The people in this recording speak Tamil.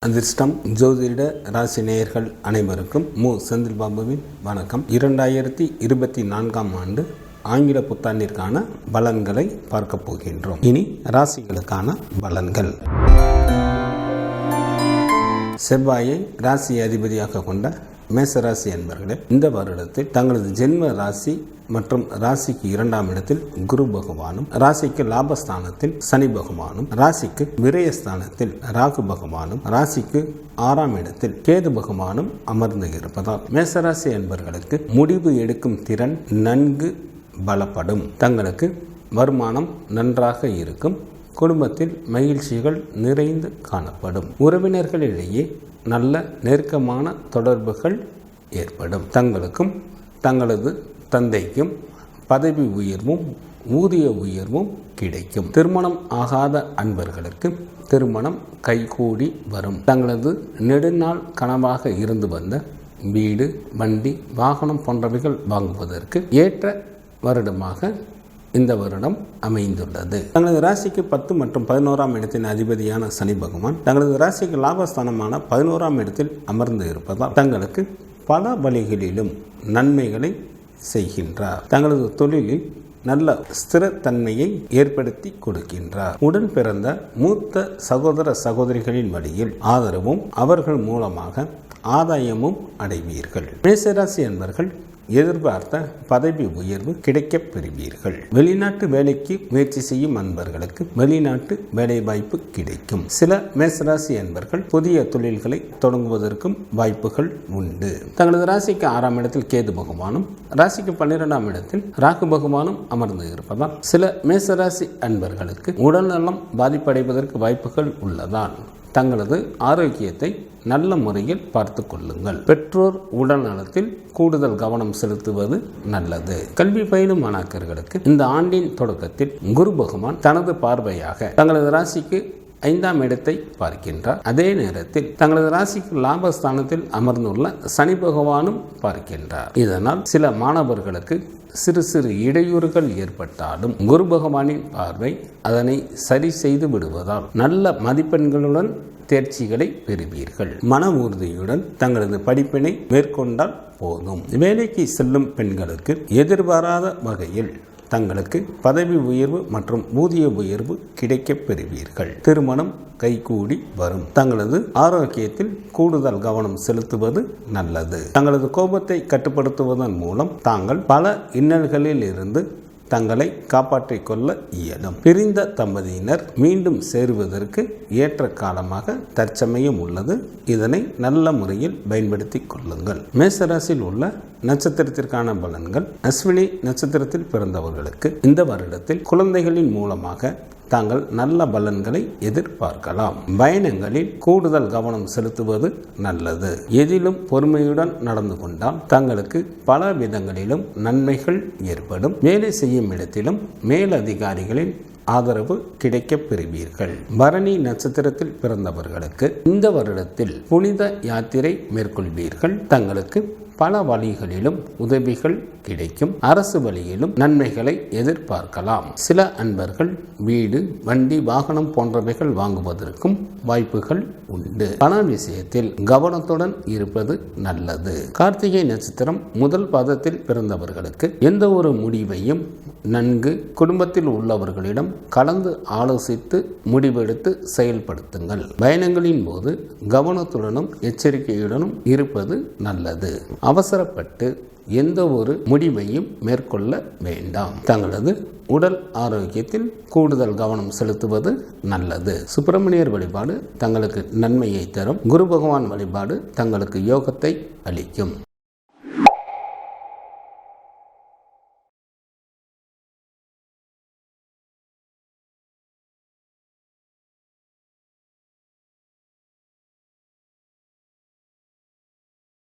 அதிர்ஷ்டம் ஜோதிட ராசி நேயர்கள் அனைவருக்கும் செந்தில் பாபுவின் வணக்கம். 2024ஆம் ஆண்டு ஆங்கில புத்தாண்டிற்கான பலன்களை பார்க்க போகின்றோம். இனி ராசிகளுக்கான பலன்கள். செவ்வாயை ராசி அதிபதியாக கொண்ட மேசராசி என்பர்களே, இந்த வருடத்தில் தங்களது ஜென்ம ராசி மற்றும் ராசிக்கு 2ஆம் இடத்தில் குரு பகவானும், ராசிக்கு லாபஸ்தானத்தில் சனி பகவானும், ராசிக்கு விரயஸ்தானத்தில் ராகு பகவானும், ராசிக்கு 6ஆம் இடத்தில் கேது பகவானும் அமர்ந்து இருப்பதால் மேசராசி என்பர்களுக்கு முடிவு எடுக்கும் திறன் நன்கு பலப்படும். தங்களுக்கு வருமானம் நன்றாக இருக்கும். குடும்பத்தில் மகிழ்ச்சிகள் நிறைந்து காணப்படும். உறவினர்களிடையே நல்ல நெருக்கமான தொடர்புகள் ஏற்படும். தங்களுக்கும் தங்களது தந்தைக்கும் பதவி உயர்வும் ஊதிய உயர்வும் கிடைக்கும். திருமணம் ஆகாத அன்பர்களுக்கு திருமணம் கைகூடி வரும். தங்களது நெடுநாள் கனவாக இருந்து வந்த வீடு, வண்டி, வாகனம் போன்றவைகள் வாங்குவதற்கு ஏற்ற வருடமாக இந்த வருடம் அமைந்துள்ளது. தங்களது ராசிக்கு 10 மற்றும் 11ஆம் இடத்தின் அதிபதியான சனி பகவான் தங்களது ராசிக்கு லாபஸ்தானமான 11ஆம் இடத்தில் அமர்ந்து இருப்பதால் தங்களுக்கு பல வழிகளிலும் நன்மைகளை செய்கின்றார். தங்களது தொழிலில் நல்ல ஸ்திரத்தன்மையை ஏற்படுத்தி கொடுக்கின்றார். உடன் பிறந்த மூத்த சகோதர சகோதரிகளின் வழியில் ஆதரவும் அவர்கள் மூலமாக ஆதாயமும் அடைவீர்கள். மேசராசி என்பர்கள் எதிர்பார்த்த பதவி உயர்வு கிடைக்கப் பெறுவீர்கள். வெளிநாட்டு வேலைக்கு முயற்சி செய்யும் அன்பர்களுக்கு வெளிநாட்டு வேலை வாய்ப்பு கிடைக்கும். சில மேசராசி அன்பர்கள் புதிய தொழில்களை தொடங்குவதற்கும் வாய்ப்புகள் உண்டு. தங்களது ராசிக்கு 6ஆம் இடத்தில் கேது பகவானும், ராசிக்கு 12ஆம் இடத்தில் ராகு பகவானும் அமர்ந்து இருப்பதால் சில மேசராசி அன்பர்களுக்கு உடல்நலம் பாதிப்படைவதற்கு வாய்ப்புகள் உள்ளதால் தங்களது ஆரோக்கியத்தை நல்ல முறையில் பார்த்து கொள்ளுங்கள். பெற்றோர் உடல் நலத்தில் கூடுதல் கவனம் செலுத்துவது நல்லது. கல்வி பயிலும் மாணாக்கர்களுக்கு இந்த ஆண்டின் தொடக்கத்தில் குரு பகவான் தனது பார்வையாக தங்களது ராசிக்கு 5ஆம் இடத்தை பார்க்கின்றார். அதே நேரத்தில் தங்களது ராசிக்கு லாபஸ்தானத்தில் அமர்ந்துள்ள சனி பகவானும் பார்க்கின்றார். இதனால் சில மாணவர்களுக்கு சிறு சிறு இடையூறுகள் ஏற்பட்டாலும் குரு பகவானின் பார்வை அதனை சரி செய்து விடுவதால் நல்ல மதிப்பெண்களுடன் தேர்ச்சிகளை பெறுவீர்கள். மன உறுதியுடன் தங்களது படிப்பினை மேற்கொண்டால் போதும். வேலைக்கு செல்லும் பெண்களுக்கு எதிர்பாராத வகையில் தங்களுக்கு பதவி உயர்வு மற்றும் ஊதிய உயர்வு கிடைக்கப் பெறுவீர்கள். திருமணம் கைகூடி வரும். தங்களது ஆரோக்கியத்தில் கூடுதல் கவனம் செலுத்துவது நல்லது. தங்களது கோபத்தை கட்டுப்படுத்துவதன் மூலம் தாங்கள் பல இன்னல்களில் இருந்து தங்களை காப்பாற்றிக் கொள்ள இயலும். பிரிந்த தம்பதியினர் மீண்டும் சேருவதற்கு ஏற்ற காலமாக தற்சமயம் உள்ளது. இதனை நல்ல முறையில் பயன்படுத்திக் கொள்ளுங்கள். மேசராசியில் உள்ள நட்சத்திரத்திற்கான பலன்கள். அஸ்வினி நட்சத்திரத்தில் பிறந்தவர்களுக்கு இந்த வருடத்தில் குழந்தைகளின் மூலமாக தாங்கள் நல்ல பலன்களை எதிர்பார்க்கலாம். பயணங்களில் கூடுதல் கவனம் செலுத்துவது நல்லது. எதிலும் பொறுமையுடன் நடந்து கொண்டால் தங்களுக்கு பல விதங்களிலும் நன்மைகள் ஏற்படும். வேலை செய்யும் இடத்திலும் மேலதிகாரிகளின் ஆதரவு கிடைக்கப் பெறுவீர்கள். பரணி நட்சத்திரத்தில் பிறந்தவர்களுக்கு இந்த வருடத்தில் புனித யாத்திரை மேற்கொள்வீர்கள். தங்களுக்கு பல வழிகளிலும் உதவிகள் கிடைக்கும். அரசு வழியிலும் நன்மைகளை எதிர்பார்க்கலாம். சில அன்பர்கள் வீடு, வண்டி, வாகனம் போன்றவைகள் வாங்குவதற்கும் வாய்ப்புகள் உண்டு. பண விஷயத்தில் கவனத்துடன் இருப்பது நல்லது. கார்த்திகை நட்சத்திரம் முதல் பாதத்தில் பிறந்தவர்களுக்கு எந்த ஒரு முடிவையும் நன்கு குடும்பத்தில் உள்ளவர்களிடம் கலந்து ஆலோசித்து முடிவெடுத்து செயல்படுத்துங்கள். பயணங்களின் போது கவனத்துடனும் எச்சரிக்கையுடனும் இருப்பது நல்லது. அவசரப்பட்டு எந்த ஒரு முடிவையும் மேற்கொள்ள வேண்டாம். தங்களது உடல் ஆரோக்கியத்தில் கூடுதல் கவனம் செலுத்துவது நல்லது. சுப்பிரமணியர் வழிபாடு தங்களுக்கு நன்மையை தரும். குரு பகவான் வழிபாடு தங்களுக்கு யோகத்தை அளிக்கும்.